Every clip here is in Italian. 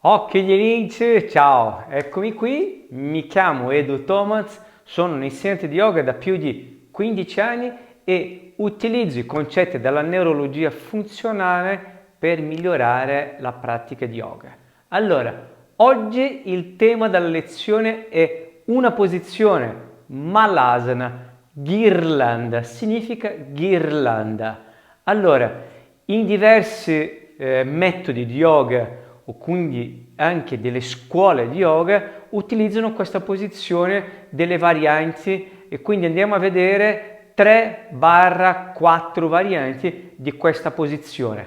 Occhio di lince, ciao, eccomi qui, mi chiamo Edu Thomas, sono un insegnante di yoga da più di 15 anni e utilizzo i concetti della neurologia funzionale per migliorare la pratica di yoga. Allora, oggi il tema della lezione è una posizione Malasana, ghirlanda, significa ghirlanda. Allora, in diversi metodi di yoga o quindi anche delle scuole di yoga utilizzano questa posizione delle varianti e quindi andiamo a vedere 3-4 varianti di questa posizione.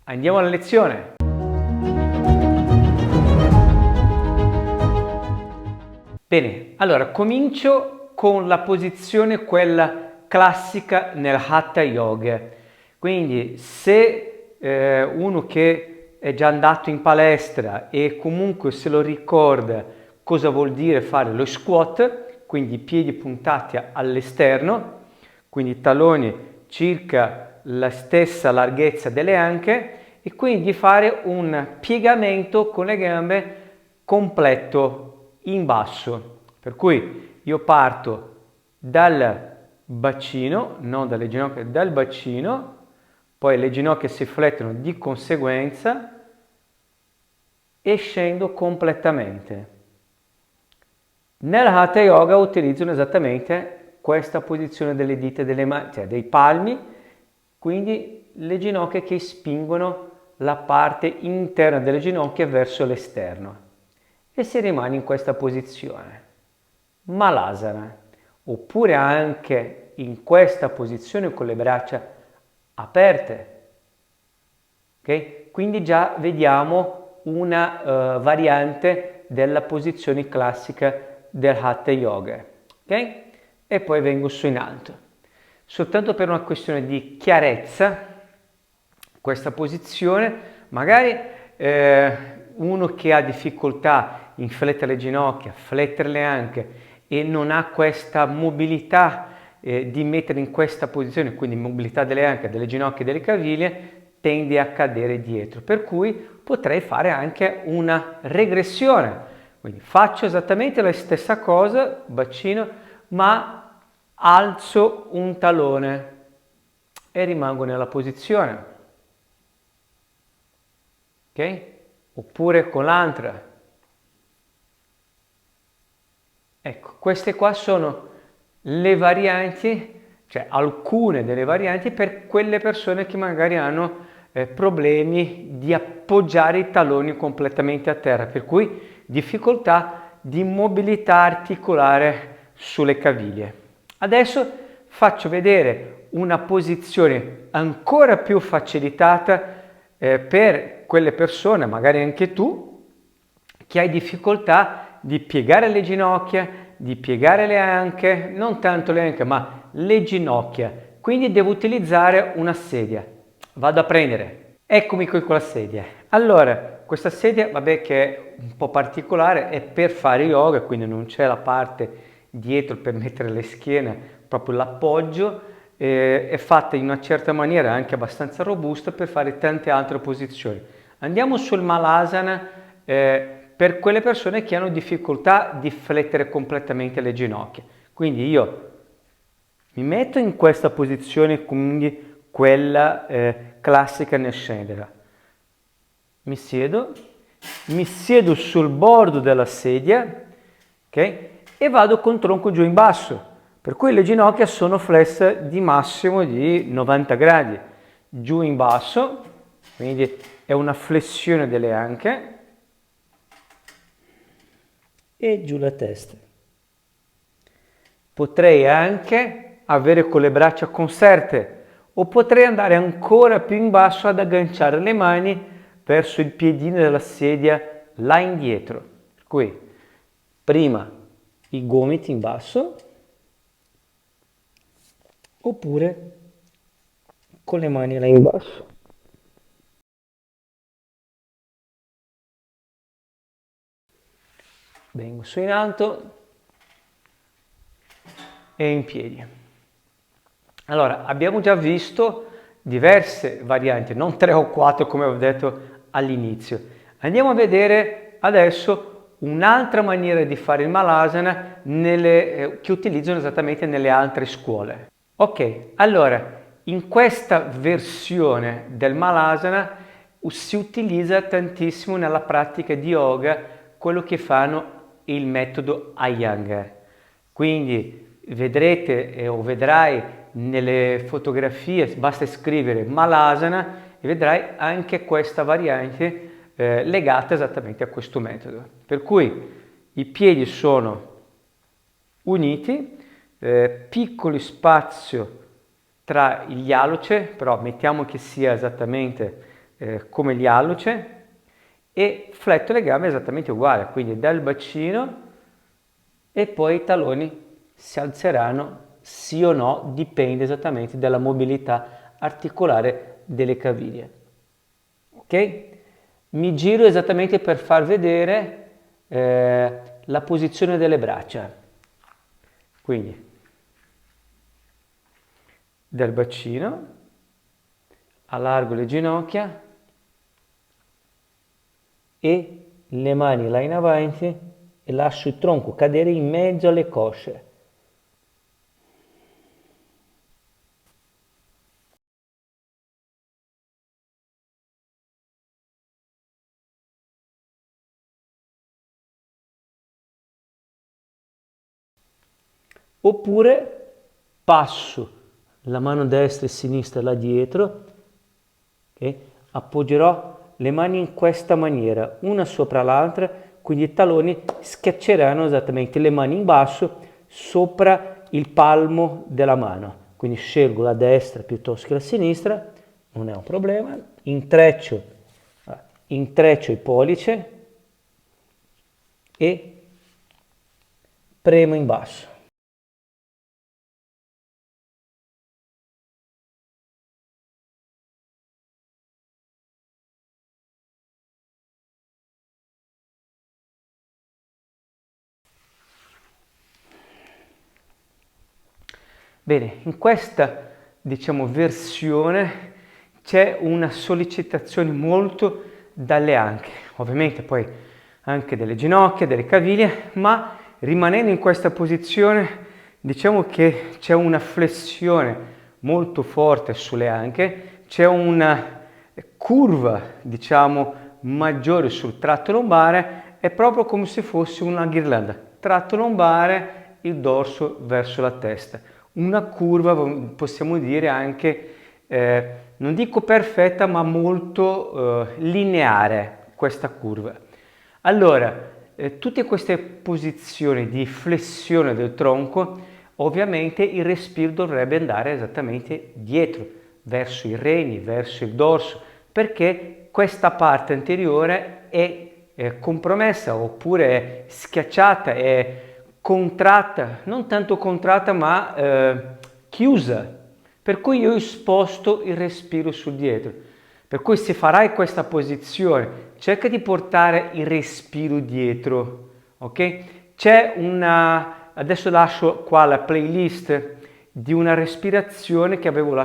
Andiamo alla lezione. Bene, allora comincio con la posizione quella classica nel Hatha Yoga. Quindi se uno che è già andato in palestra e comunque se lo ricorda cosa vuol dire fare lo squat, quindi piedi puntati all'esterno, quindi taloni circa la stessa larghezza delle anche e quindi fare un piegamento con le gambe completo in basso. Per cui io parto dal bacino, non dalle ginocchia, dal bacino, poi le ginocchia si flettono di conseguenza e scendo completamente. Nel Hatha Yoga utilizzano esattamente questa posizione delle dita delle mani, cioè dei palmi, quindi le ginocchia che spingono la parte interna delle ginocchia verso l'esterno e si rimane in questa posizione. Malasana, oppure anche in questa posizione con le braccia aperte. Okay? Quindi già vediamo una variante della posizione classica del Hatha Yoga. Okay? E poi vengo su in alto. Soltanto per una questione di chiarezza, questa posizione, magari uno che ha difficoltà in flettere le ginocchia, fletterle anche e non ha questa mobilità di mettere in questa posizione, quindi mobilità delle anche, delle ginocchia e delle caviglie, tende a cadere dietro, per cui potrei fare anche una regressione. Quindi faccio esattamente la stessa cosa, bacino, ma alzo un talone e rimango nella posizione. Ok? Oppure con l'altra. Ecco, queste qua sono le varianti, cioè alcune delle varianti per quelle persone che magari hanno problemi di appoggiare i taloni completamente a terra, per cui difficoltà di mobilità articolare sulle caviglie. Adesso faccio vedere una posizione ancora più facilitata per quelle persone, magari anche tu, che hai difficoltà di piegare le ginocchia, di piegare le anche, non tanto le anche, ma le ginocchia. Quindi devo utilizzare una sedia. Vado a prendere. Eccomi qui con la sedia. Allora, questa sedia, vabbè, che è un po' particolare, è per fare yoga, quindi non c'è la parte dietro per mettere le schiene, proprio l'appoggio, è fatta in una certa maniera, anche abbastanza robusta, per fare tante altre posizioni. Andiamo sul Malasana per quelle persone che hanno difficoltà di flettere completamente le ginocchia. Quindi io mi metto in questa posizione, quindi quella classica nel scendere. Mi siedo sul bordo della sedia, okay? E vado con tronco giù in basso, per cui le ginocchia sono flesse di massimo di 90 gradi, giù in basso, quindi è una flessione delle anche, e giù la testa. Potrei anche avere con le braccia conserte o potrei andare ancora più in basso ad agganciare le mani verso il piedino della sedia là indietro. Per cui prima i gomiti in basso oppure con le mani là in basso. Vengo su in alto e in piedi. Allora, abbiamo già visto diverse varianti, non 3 o 4 come ho detto all'inizio. Andiamo a vedere adesso un'altra maniera di fare il Malasana che utilizzano esattamente nelle altre scuole. Ok, allora in questa versione del Malasana si utilizza tantissimo nella pratica di yoga quello che fanno il metodo Iyengar. Quindi vedrete o vedrai nelle fotografie, basta scrivere Malasana e vedrai anche questa variante legata esattamente a questo metodo. Per cui i piedi sono uniti, piccolo spazio tra gli alluce, però mettiamo che sia esattamente come gli alluce, e fletto le gambe esattamente uguale, quindi dal bacino e poi i taloni si alzeranno sì o no, dipende esattamente dalla mobilità articolare delle caviglie. Ok? Mi giro esattamente per far vedere la posizione delle braccia. Quindi dal bacino, allargo le ginocchia e le mani là in avanti e lascio il tronco cadere in mezzo alle cosce. Oppure passo la mano destra e sinistra là dietro, okay? Appoggerò le mani in questa maniera, una sopra l'altra, quindi i taloni schiacceranno esattamente le mani in basso sopra il palmo della mano. Quindi scelgo la destra piuttosto che la sinistra, non è un problema, intreccio il pollice e premo in basso. Bene, in questa, versione c'è una sollecitazione molto dalle anche, ovviamente poi anche delle ginocchia, delle caviglie, ma rimanendo in questa posizione, diciamo che c'è una flessione molto forte sulle anche, c'è una curva, maggiore sul tratto lombare, è proprio come se fosse una ghirlanda, tratto lombare, il dorso verso la testa. Una curva, possiamo dire anche, non dico perfetta, ma molto lineare questa curva. Allora, tutte queste posizioni di flessione del tronco, ovviamente il respiro dovrebbe andare esattamente dietro, verso i reni, verso il dorso, perché questa parte anteriore è compromessa oppure è schiacciata, è contratta, non tanto contratta ma chiusa, per cui io sposto il respiro sul dietro. Per cui se farai questa posizione, cerca di portare il respiro dietro, ok? Adesso lascio qua la playlist di una respirazione che avevo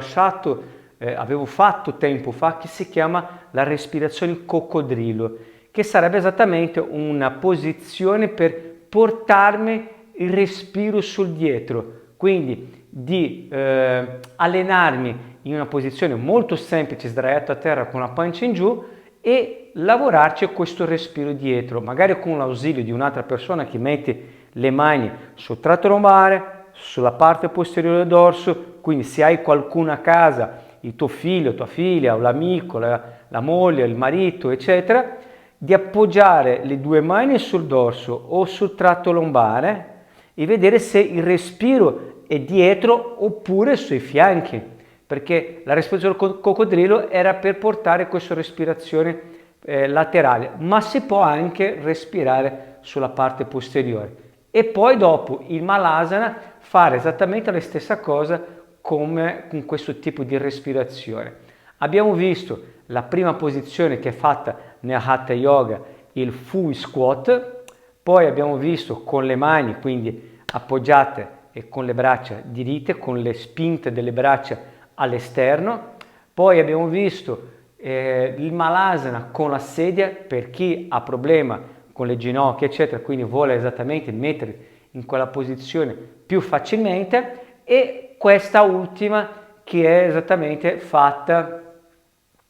fatto tempo fa, che si chiama la respirazione coccodrillo, che sarebbe esattamente una posizione per portarmi il respiro sul dietro, quindi di allenarmi in una posizione molto semplice, sdraiato a terra con la pancia in giù, e lavorarci questo respiro dietro, magari con l'ausilio di un'altra persona che mette le mani sul tratto lombare, sulla parte posteriore del dorso. Quindi se hai qualcuno a casa, il tuo figlio, tua figlia, o l'amico, la moglie, il marito, eccetera, di appoggiare le due mani sul dorso o sul tratto lombare e vedere se il respiro è dietro oppure sui fianchi, perché la respirazione coccodrillo era per portare questa respirazione laterale, ma si può anche respirare sulla parte posteriore. E poi dopo il Malasana fare esattamente la stessa cosa come con questo tipo di respirazione. Abbiamo visto la prima posizione che è fatta nel Hatha Yoga, il full squat, poi abbiamo visto con le mani, quindi appoggiate e con le braccia diritte, con le spinte delle braccia all'esterno, poi abbiamo visto il Malasana con la sedia per chi ha problema con le ginocchia eccetera, quindi vuole esattamente mettere in quella posizione più facilmente, e questa ultima che è esattamente fatta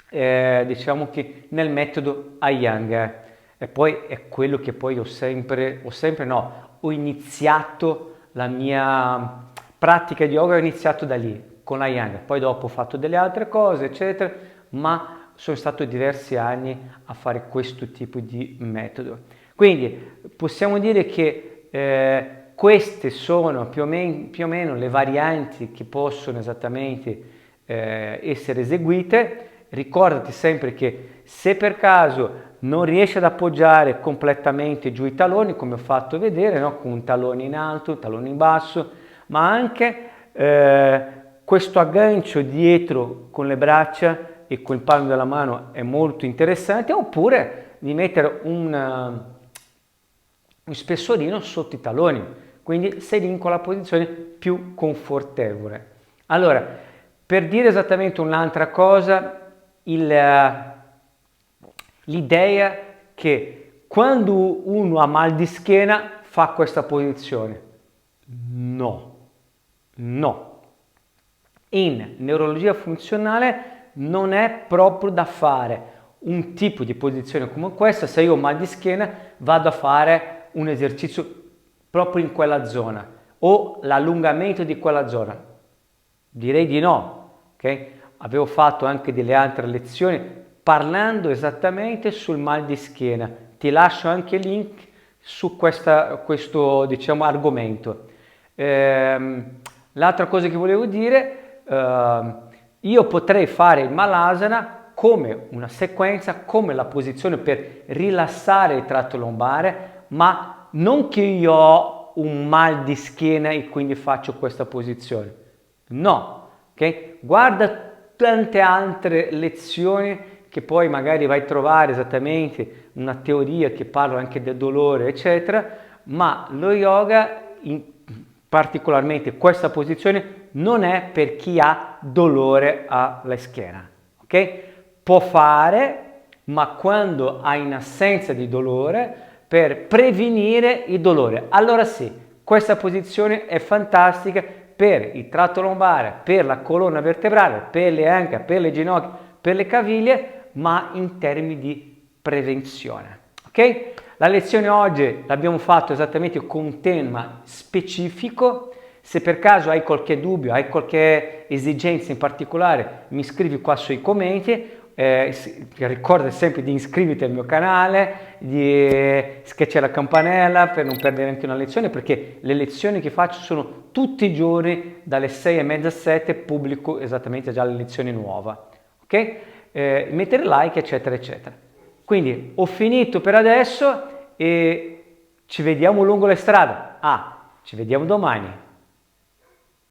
diciamo che nel metodo Iyengar, e poi è quello che poi ho iniziato la mia pratica di yoga, ho iniziato da lì con Iyengar, poi dopo ho fatto delle altre cose eccetera, ma sono stato diversi anni a fare questo tipo di metodo. Quindi possiamo dire che queste sono più o meno le varianti che possono esattamente essere eseguite. Ricordati sempre che se per caso non riesci ad appoggiare completamente giù i taloni, come ho fatto vedere, no? Con un talone in alto, un talone in basso, ma anche questo aggancio dietro con le braccia e col palmo della mano è molto interessante, oppure di mettere un spessolino sotto i taloni, quindi sei lì in quella posizione più confortevole. Allora, per dire esattamente un'altra cosa, l'idea che quando uno ha mal di schiena fa questa posizione. No, no. In neurologia funzionale non è proprio da fare un tipo di posizione come questa. Se io ho mal di schiena vado a fare un esercizio proprio in quella zona o l'allungamento di quella zona. Direi di no, ok? Avevo fatto anche delle altre lezioni parlando esattamente sul mal di schiena. Ti lascio anche il link su questo diciamo argomento. L'altra cosa che volevo dire, io potrei fare il Malasana come una sequenza, come la posizione per rilassare il tratto lombare, ma non che io ho un mal di schiena e quindi faccio questa posizione. No, ok? Guarda tante altre lezioni che poi magari vai a trovare esattamente una teoria che parla anche del dolore, eccetera, ma lo yoga, particolarmente questa posizione, non è per chi ha dolore alla schiena, ok? Può fare, ma quando hai in assenza di dolore, per prevenire il dolore. Allora sì, questa posizione è fantastica per il tratto lombare, per la colonna vertebrale, per le anche, per le ginocchia, per le caviglie, ma in termini di prevenzione. Ok? La lezione oggi l'abbiamo fatto esattamente con un tema specifico. Se per caso hai qualche dubbio, hai qualche esigenza in particolare, mi scrivi qua sui commenti. Ricorda sempre di iscriverti al mio canale, di schiacciare la campanella per non perdere anche una lezione, perché le lezioni che faccio sono tutti i giorni dalle 6:30 a 7, pubblico esattamente già la lezione nuova. Ok? Mettere like eccetera eccetera. Quindi ho finito per adesso e ci vediamo lungo le strade. Ci vediamo domani.